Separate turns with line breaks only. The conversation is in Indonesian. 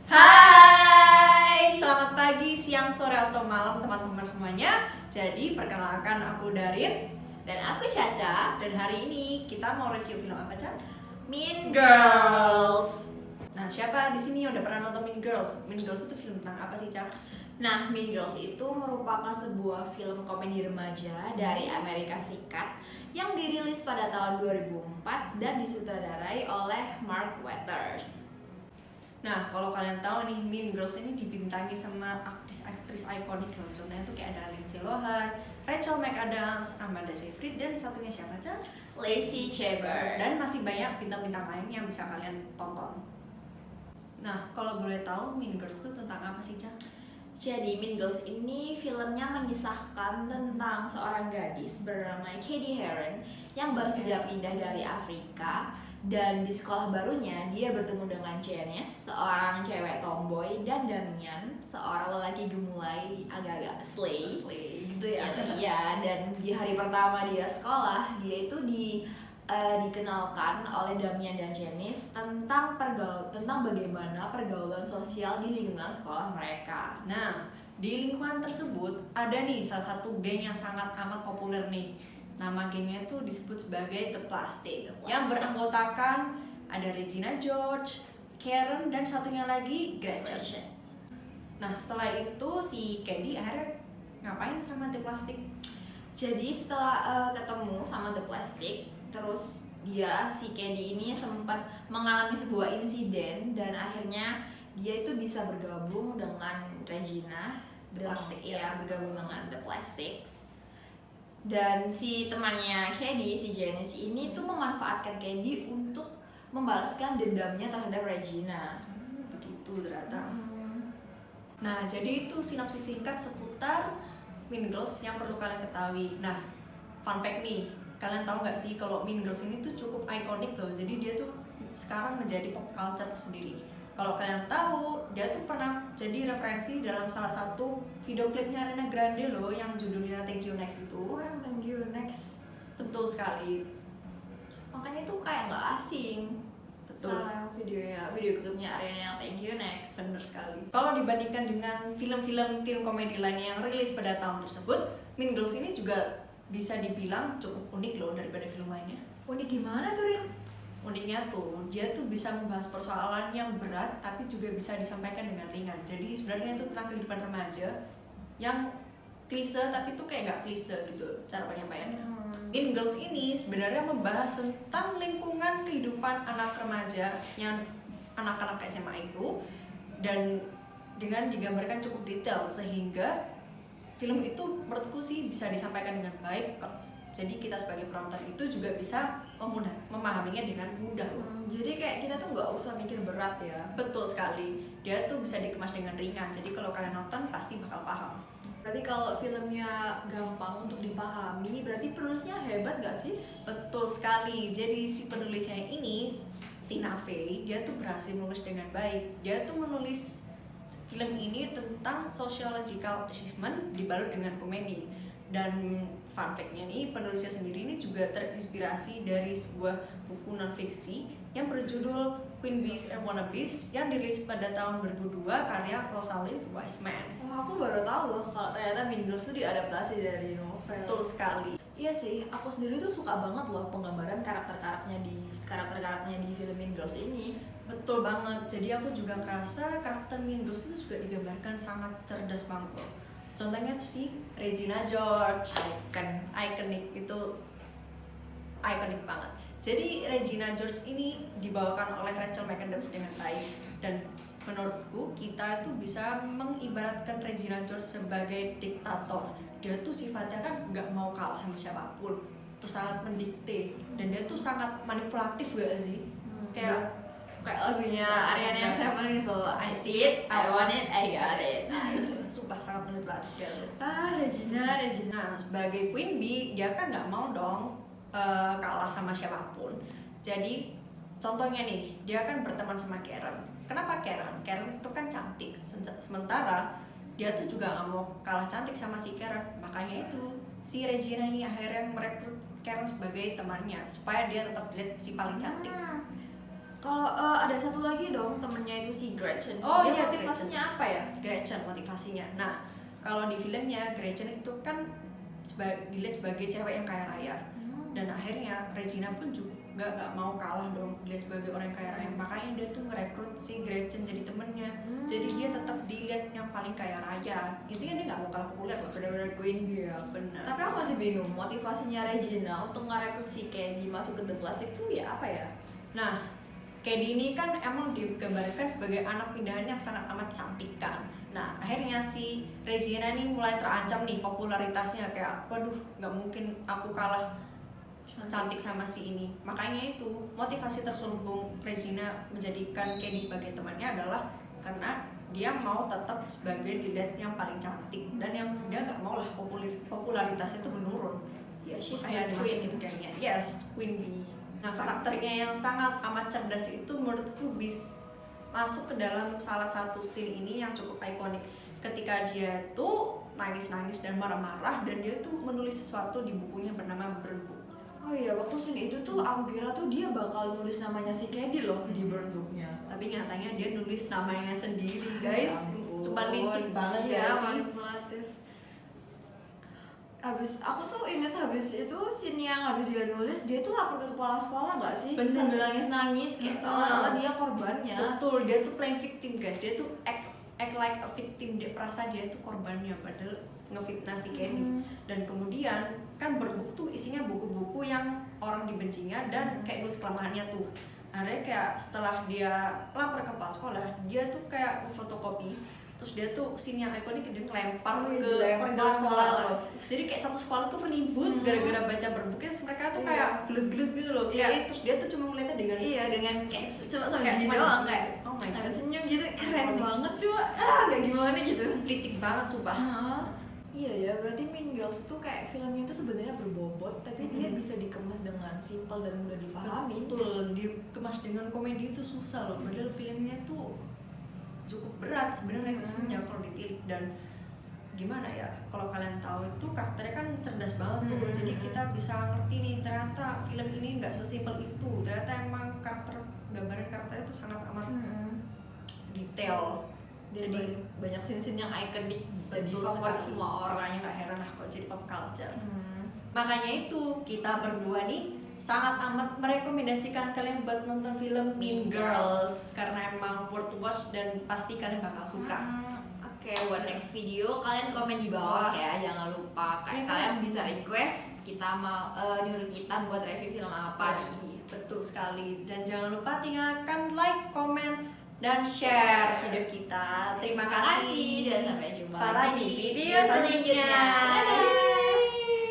Hai, selamat pagi, siang, sore, atau malam teman-teman semuanya. Jadi perkenalkan, aku Darin.
Dan aku Caca.
Dan hari ini kita mau review film apa, Ca?
Mean Girls.
Nah, siapa di sini yang udah pernah nonton Mean Girls? Mean Girls itu film tentang apa sih, Ca?
Nah, Mean Girls itu merupakan sebuah film komedi remaja dari Amerika Serikat yang dirilis pada tahun 2004 dan disutradarai oleh Mark Waters.
Nah, kalau kalian tahu nih, Mean Girls ini dibintangi sama aktris-aktris ikonik loh. Contohnya tuh kayak ada Lindsay Lohan, Rachel McAdams, Amanda Seyfried, dan satunya siapa, Ca?
Lacey Chabert.
Dan masih banyak bintang-bintang lain yang bisa kalian tonton. Nah, kalau boleh tahu Mean Girls itu tentang apa sih, Ca?
Jadi Mean Girls ini filmnya mengisahkan tentang seorang gadis bernama Cady Heron yang baru saja pindah dari Afrika, dan di sekolah barunya dia bertemu dengan Janice, seorang cewek tomboy, dan Damian, seorang lelaki gemulai agak-agak slay
gitu ya.
Iya, dan di hari pertama dia sekolah, dia itu dikenalkan oleh Damian dan Janice tentang bagaimana pergaulan sosial di lingkungan sekolah mereka.
Nah, di lingkungan tersebut ada nih salah satu geng yang sangat amat populer nih. Nama gengnya itu disebut sebagai The Plastic, yang beranggotakan ada Regina George, Karen, dan satunya lagi Gretchen. Nah, setelah itu si Cady akhirnya ngapain sama The Plastic?
Jadi setelah ketemu sama The Plastic, terus si Cady ini sempat mengalami sebuah insiden dan akhirnya dia itu bisa bergabung dengan Regina, bergabung dengan The Plastics. Dan si temannya Cady, si Janice ini tuh memanfaatkan Cady untuk membalaskan dendamnya terhadap Regina.
Begitu ternyata. Nah, jadi itu sinopsis singkat seputar Mean Girls yang perlu kalian ketahui. Nah, fun fact nih, kalian tahu nggak sih kalau Mean Girls ini tuh cukup ikonik loh. Jadi dia tuh sekarang menjadi pop culture tersendiri. Kalau kalian tahu, dia tuh pernah jadi referensi dalam salah satu video klipnya Ariana Grande loh, yang judulnya Thank You Next itu.
Oh, yang Thank You Next.
Betul sekali.
Makanya tuh kayak nggak asing.
Betul.
Sama video klipnya Ariana yang Thank You Next.
Bener sekali. Kalau dibandingkan dengan film-film teen komedi lainnya yang rilis pada tahun tersebut, Mean Girls ini juga bisa dibilang cukup unik loh daripada film lainnya.
Unik gimana tuh, Rin?
Uniknya tuh, dia tuh bisa membahas persoalan yang berat tapi juga bisa disampaikan dengan ringan. Jadi sebenarnya itu tentang kehidupan remaja yang klise tapi tuh kayak gak klise gitu cara penyampaiannya. Mean Girls ini sebenarnya membahas tentang lingkungan kehidupan anak remaja yang anak-anak SMA itu, dan dengan digambarkan cukup detail sehingga film itu menurutku sih bisa disampaikan dengan baik. Jadi kita sebagai penonton itu juga bisa memahaminya dengan mudah.
Jadi kayak kita tuh nggak usah mikir berat ya.
Betul sekali, dia tuh bisa dikemas dengan ringan. Jadi kalau kalian nonton pasti bakal paham.
Berarti kalau filmnya gampang untuk dipahami, berarti penulisnya hebat nggak sih?
Betul sekali. Jadi si penulisnya ini, Tina Fey, dia tuh berhasil menulis dengan baik. Dia tuh menulis film ini tentang sociological achievement dibalut dengan komedi. Dan fun fact-nya nih, penulisnya sendiri ini juga terinspirasi dari sebuah buku non-fiksi yang berjudul Queen Bees and Wannabes yang dirilis pada tahun 2002 karya Rosalind Wiseman.
Wah, aku baru tahu loh kalau ternyata Mean Girls itu diadaptasi dari novel.
Betul sekali.
Iya sih, aku sendiri tuh suka banget loh penggambaran karakter-karakternya di film Mean Girls ini.
Betul banget. Jadi aku juga ngerasa karakter Mean Girls itu juga digambarkan sangat cerdas banget loh. Contohnya tuh si Regina George, ikonik itu ikonik banget. Jadi Regina George ini dibawakan oleh Rachel McAdams dengan baik, dan menurutku kita tuh bisa mengibaratkan Regina George sebagai diktator. Dia tuh sifatnya kan nggak mau kalah sama siapapun, tuh sangat mendikte, dan dia tuh sangat manipulatif gak sih? Kayak
lagunya Ariana yang Seven itu loh, I see it, I want it, I got it.
Sumpah sangat manipulatif ya.
Regina.
Nah, sebagai Queen Bee, dia kan nggak mau dong kalah sama siapapun. Jadi contohnya nih, dia kan berteman sama Karen. Kenapa Karen? Karen itu kan cantik, sementara dia tuh juga nggak mau kalah cantik sama si Karen. Makanya itu si Regina ini akhirnya merekrut Karen sebagai temannya supaya dia tetap dilihat si paling cantik.
Kalau ada satu lagi dong temennya itu si Gretchen.
Oh,
Dia
iya,
motivasinya apa ya?
Gretchen motivasinya. Nah, kalau di filmnya Gretchen itu kan dilihat sebagai cewek yang kaya raya. Dan akhirnya Regina pun juga nggak mau kalah dong dilihat sebagai orang yang kaya raya, makanya dia tuh merekrut si Gretchen jadi temennya. Jadi dia tetap dilihat yang paling kaya raya, intinya dia nggak mau kalah populer loh.
Benar-benar queen dia.
Benar.
Tapi aku masih bingung motivasinya Regina untuk ngerekrut si Candy masuk ke The Plastic tuh ya apa ya?
Nah, Candy ini kan emang digambarkan sebagai anak pindahan yang sangat amat cantik kan. Nah, akhirnya si Regina nih mulai terancam nih popularitasnya, kayak waduh nggak mungkin aku kalah cantik sama si ini. Makanya itu motivasi terselubung Regina menjadikan Candy sebagai temannya adalah karena dia mau tetap sebagai dilihat yang paling cantik dan yang dia nggak mau lah popularitasnya itu menurun.
Ya, she's
Makanya
the
dimasukin
queen.
gengnya. Yes, Queen Bee. Nah, karakternya yang sangat amat cerdas itu menurutku masuk ke dalam salah satu scene ini yang cukup ikonik, ketika dia tuh nangis-nangis dan marah-marah dan dia tuh menulis sesuatu di bukunya bernama Burn Book.
Oh iya, waktu scene itu tuh aku kira tuh dia bakal nulis namanya si Candy loh di burn book-nya.
Tapi nyatanya dia nulis namanya sendiri, guys. Cuma licik banget
ya
ya sih.
manipulatif. Habis aku tuh inget habis itu scene yang habis dia nulis, dia tuh lapor ke kepala sekolah nggak sih?
Bener.
Sambil nangis-nangis kayak seolah-olah dia korbannya.
Betul, dia tuh playing victim, guys. Dia tuh act like a victim, dia merasa dia tuh korbannya padahal ngefitnah si Candy. Dan kemudian kan berbuk tuh isinya buku-buku yang orang dibencinya dan kayak nulis kelemahannya tuh. Akhirnya kayak setelah dia lapor ke kepala sekolah, dia tuh kayak fotokopi, terus dia tuh scene yang ikonik dia ngelempar ke koridor sekolah tuh. Jadi kayak satu sekolah tuh ribut gara-gara baca berbuknya, terus mereka tuh kayak gelut-gelut gitu loh. Kayak terus dia tuh cuma ngeliatnya dengan
kayak cuma sambil
kayak
gini
cuma
doang
gitu.
kayak
Oh my
sambil
God.
senyum gitu, keren banget cuma kayak gimana gitu.
licik banget sumpah.
Iya ya, berarti Mean Girls tuh kayak filmnya itu sebenarnya berbobot, tapi dia bisa dikemas dengan simpel dan mudah dipahami.
Betul, dikemas dengan komedi itu susah loh. Padahal filmnya tuh cukup berat sebenarnya isunya kalau ditilik. Dan gimana ya, kalau kalian tahu itu karakternya kan cerdas banget tuh. Jadi kita bisa ngerti nih ternyata film ini nggak sesimpel itu. Ternyata emang gambaran karakternya itu sangat amat detail.
Jadi banyak scene-scene yang ikonik, jadi
Betul
favorit
sekali.
semua orang.
Makanya nggak heran lah kalau jadi pop culture. Makanya itu kita berdua nih sangat amat merekomendasikan kalian buat nonton film Mean Girls karena emang worth to watch dan pasti kalian bakal suka.
Oke, buat next video kalian komen di bawah ya, jangan lupa kayak kalian bisa request kita mau nyuruh kita buat review film apa nih.
Betul sekali, dan jangan lupa tinggalkan like, komen, dan share video kita. Terima kasih
dan sampai jumpa
lagi di video selanjutnya.